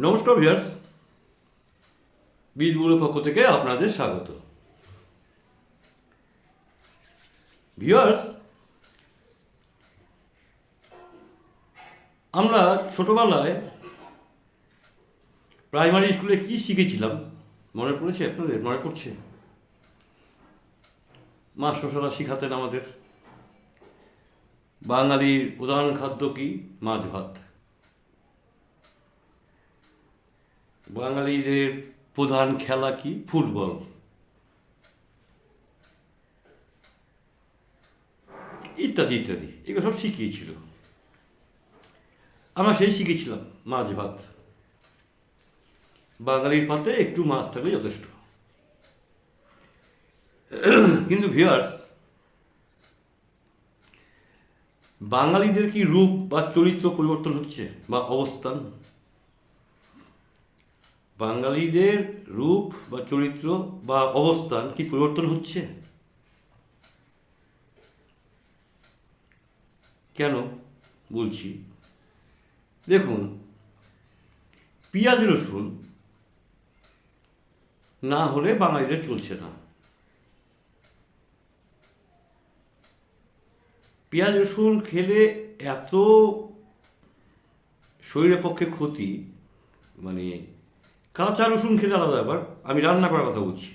নমস্কার ভিউয়ার্স, বীজগুলোর পক্ষ থেকে আপনাদের স্বাগত। ভিউয়ার্স, আমরা ছোটবেলায় প্রাইমারি স্কুলে কি শিখেছিলাম মনে পড়েছে? আপনাদের মনে পড়ছে? মাস্টারমশাইরা শিখাতেন আমাদের বাঙালির প্রধান খাদ্য কি? মাছ ভাত। বাঙালিদের প্রধান খেলা কি? ফুটবল। ইত্যাদি ইত্যাদি, এগুলো সব শিখিয়েছিল। আমরা সেই শিখেছিলাম মাছ ভাত। বাঙালির পাতে একটু মাছ থাকলে যথেষ্ট। কিন্তু ভিউয়ার্স, বাঙালিদের কি রূপ বা চরিত্র পরিবর্তন হচ্ছে বা অবস্থান? বাঙালিদের রূপ বা চরিত্র বা অবস্থান কি পরিবর্তন হচ্ছে? কেন বলছি? দেখুন, পেঁয়াজ রসুন না হলে বাঙালিদের চলছে না। পেঁয়াজ রসুন খেলে এত শরীরের পক্ষে ক্ষতি, মানে কাঁচা রসুন খেলে আলাদা ব্যাপার, আমি রান্না করার কথা বলছি।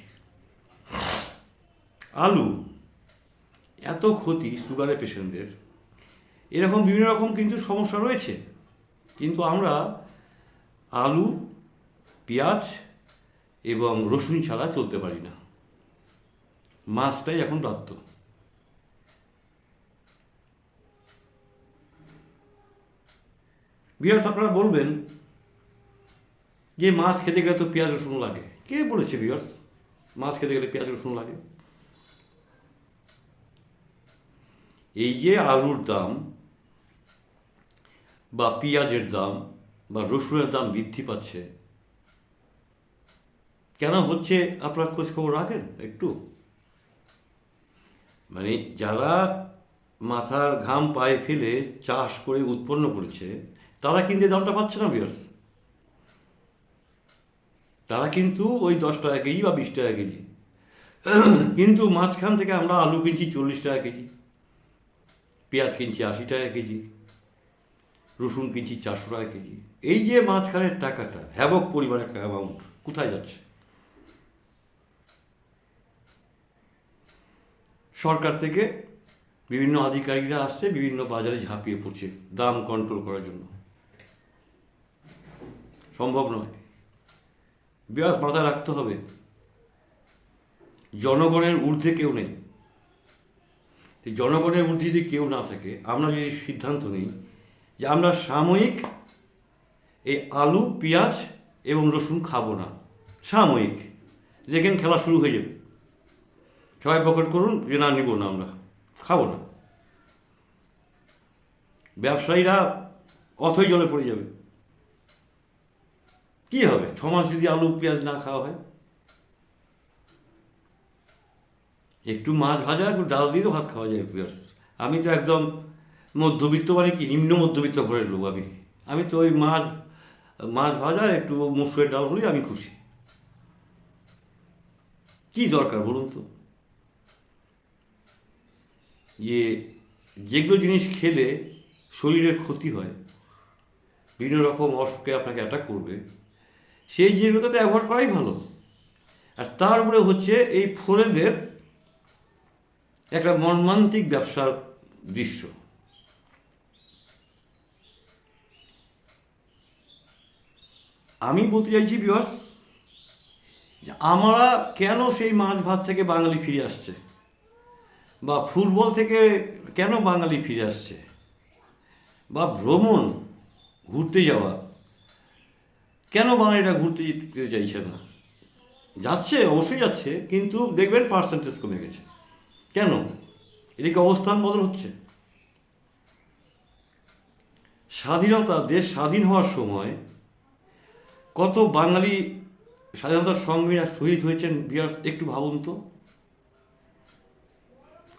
আলু এত ক্ষতি সুগারের পেশেন্টদের, এরকম বিভিন্ন রকম কিন্তু সমস্যা রয়েছে। কিন্তু আমরা আলু, পেঁয়াজ এবং রসুন ছাড়া চলতে পারি না। মাছটাই এখন বাধ্য। ভিউয়ার্স, আপনারা বলবেন যে মাছ খেতে গেলে তো পেঁয়াজ রসুন লাগে। কে বলেছে ভিউয়ার্স মাছ খেতে গেলে পেঁয়াজ রসুন লাগে? এই যে আলুর দাম বা পেঁয়াজের দাম বা রসুনের দাম বৃদ্ধি পাচ্ছে, কেন হচ্ছে আপনারা খোঁজ খবর রাখেন একটু? মানে যারা মাথার ঘাম পায়ে ফেলে চাষ করে উৎপন্ন করেছে, তারা কিন্তু দামটা পাচ্ছে না ভিউয়ার্স। তারা কিন্তু ওই 10 টাকা কেজি বা 20 টাকা কেজি, কিন্তু মাঝখান থেকে আমরা আলু কিনছি 40 টাকা কেজি, পেঁয়াজ কিনছি 80 টাকা কেজি, রসুন কিনছি 400 টাকা কেজি। এই যে মাঝখানের টাকাটা, হ্যাবক পরিমাণ একটা অ্যামাউন্ট, কোথায় যাচ্ছে? সরকার থেকে বিভিন্ন আধিকারিকরা আসছে, বিভিন্ন বাজারে ঝাঁপিয়ে পড়ছে দাম কন্ট্রোল করার জন্য। সম্ভব নয়। বিরাট মাথায় রাখতে হবে, জনগণের ঊর্ধ্বে কেউ নেই। জনগণের ঊর্ধ্বে যদি কেউ না থাকে, আমরা যদি সিদ্ধান্ত নিই যে আমরা সাময়িক এই আলু, পেঁয়াজ এবং রসুন খাবো না, সাময়িক, দেখেন খেলা শুরু হয়ে যাবে, সবাই পকেট করুন যে না, নিব না, আমরা খাবো না। ব্যবসায়ীরা অথই জলে পড়ে যাবে। কি হবে 6 মাস যদি আলু পেঁয়াজ না খাওয়া হয়? একটু মাছ ভাজা, একটু ডাল দিয়ে তো ভাত খাওয়া যায় পেঁয়াজ। আমি তো একদম মধ্যবিত্ত, মানে কি নিম্ন মধ্যবিত্ত ঘরের লোক। আমি তো ওই মাছ মাছ ভাজা একটু মসুরের ডাল হলেই আমি খুশি। কি দরকার বলুন তো? যে যেগুলো জিনিস খেলে শরীরের ক্ষতি হয়, বিভিন্ন রকম অসুখে আপনাকে অ্যাটাক করবে, সেই জিনিসগুলোতে অ্যাভয়েড করাই ভালো। আর তার উপরে হচ্ছে এই ফোরেদের একটা মর্মান্তিক ব্যবসার দৃশ্য। আমি বলতে চাইছি ভিউয়ার্স, যে আমরা কেন সেই মাছ ভাত থেকে বাঙালি ফিরে আসছে, বা ফুটবল থেকে কেন বাঙালি ফিরে আসছে, বা ভ্রমণ, ঘুরতে যাওয়া, কেন বাঙালিরা ঘুরতে যেতে চাইছে না? যাচ্ছে, অবশ্যই যাচ্ছে, কিন্তু দেখবেন পার্সেন্টেজ কমে গেছে। কেন? এদিকে অবস্থান বদল হচ্ছে। স্বাধীনতা, দেশ স্বাধীন হওয়ার সময় কত বাঙালি স্বাধীনতার সংগ্রামীরা শহীদ হয়েছেন ভিউয়ার্স, একটু ভাবুন তো।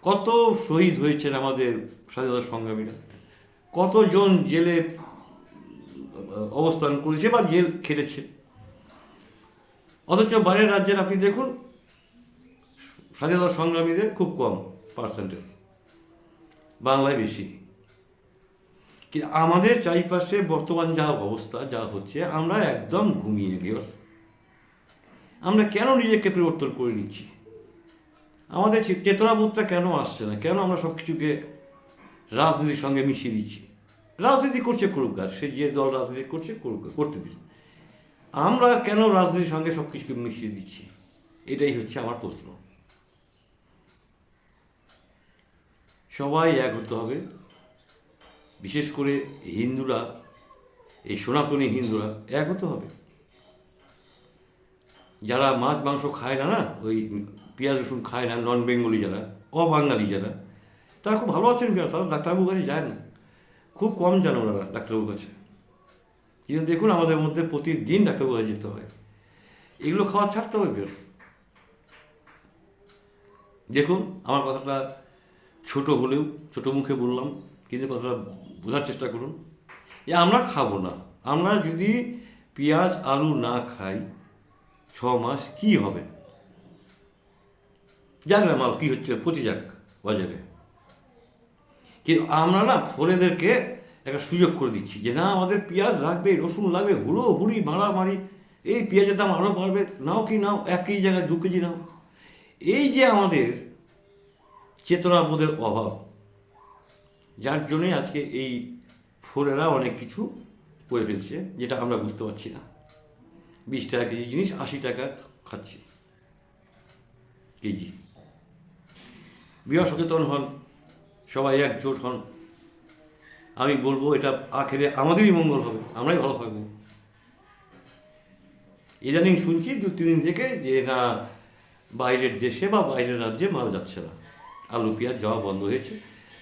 কত শহীদ হয়েছেন আমাদের স্বাধীনতার সংগ্রামীরা, কতজন জেলে অবস্থান করেছে বা জেল খেটেছে। অথচ বাইরের রাজ্যের আপনি দেখুন স্বাধীনতা সংগ্রামীদের খুব কম পার্সেন্টেজ, বাংলায় বেশি। কিন্তু আমাদের চারিপাশে বর্তমান যা অবস্থা যা হচ্ছে, আমরা একদম ঘুমিয়ে গিয়েছি। আমরা কেন নিজেকে পরিবর্তন করে নিচ্ছি? আমাদের চেতনাবোধটা কেন আসছে না? কেন আমরা সব কিছুকে রাজনীতির সঙ্গে মিশিয়ে দিচ্ছি? রাজনীতি করছে করুক, কাজ সে যে দল রাজনীতি করছে করুক, করতে দিন। আমরা কেন রাজনীতির সঙ্গে সব কিছুকে মিশিয়ে দিচ্ছি? এটাই হচ্ছে আমার প্রশ্ন। সবাই এক হতে হবে, বিশেষ করে হিন্দুরা, এই সনাতনী হিন্দুরা এক হতে হবে। যারা মাছ মাংস খায় না, ওই পেঁয়াজ রসুন খায় না, নন বেঙ্গলি যারা, অবাঙালি যারা, তারা খুব ভালো আছেন। তারা ডাক্তারবাবুর কাছে যায় না, খুব কম জানে ওনারা ডাক্তারবাবুর কাছে। কিন্তু দেখুন আমাদের মধ্যে প্রতিদিন ডাক্তারবাবুর কাছে যেতে হয়। এগুলো খাওয়া ছাড়তে হবে বেশ। দেখুন আমার কথাটা ছোট হলেও ছোট মুখে বললাম, কিন্তু কথাটা বোঝার চেষ্টা করুন। আমরা খাবো না, আমরা যদি পেঁয়াজ আলু না খাই 6 মাস কি হবে? যাক না মাল কী হচ্ছে, পচে যাক বাজারে। কিন্তু আমরা না ফোনেদেরকে একটা সুযোগ করে দিচ্ছি যে না আমাদের পেঁয়াজ লাগবে, রসুন লাগবে, হুড়োহুড়ি মারামারি, এই পেঁয়াজের দাম আরও বাড়বে, নাও কি নাও, 1 কেজি জায়গায় 2 কেজি নাও। এই যে আমাদের চেতনাবোধের অভাব, যার জন্যই আজকে এই ফোরেরা অনেক কিছু করে ফেলছে যেটা আমরা বুঝতে পারছি না। 20 টাকা কেজি জিনিস 80 টাকা খাচ্ছি কেজি। বিহার সচেতন হন, সবাই একজোট হন। আমি বলবো এটা আখেরে আমাদেরই মঙ্গল হবে, আমরাই ভালো থাকবো। ইদানিং শুনছি 2-3 দিন থেকে যে না বাইরের দেশে বা বাইরের রাজ্যে মাল যাচ্ছে না, আলু পেঁয়াজ যাওয়া বন্ধ হয়েছে,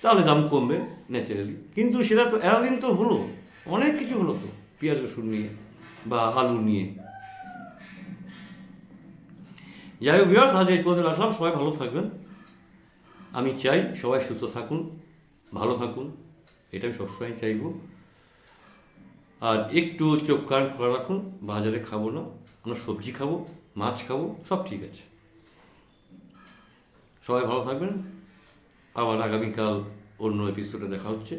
তাহলে দাম কমবে ন্যাচারালি। কিন্তু সেটা তো এতদিন তো হলো, অনেক কিছু হলো তো পেঁয়াজ রসুন নিয়ে বা আলু নিয়ে। যাই হোক ভিউয়ার্স, আজ এই পর্যন্ত রাখলাম। সবাই ভালো থাকবেন। আমি চাই সবাই সুস্থ থাকুন, ভালো থাকুন, এটা আমি সবসময় চাইব। আর একটু চোখ কান খোলা রাখুন, বাজারে খাবো না, আমরা সবজি খাবো, মাছ খাবো, সব ঠিক আছে। সবাই ভালো থাকবেন। আবার আগামীকাল অন্য এপিসোডে দেখা হচ্ছে।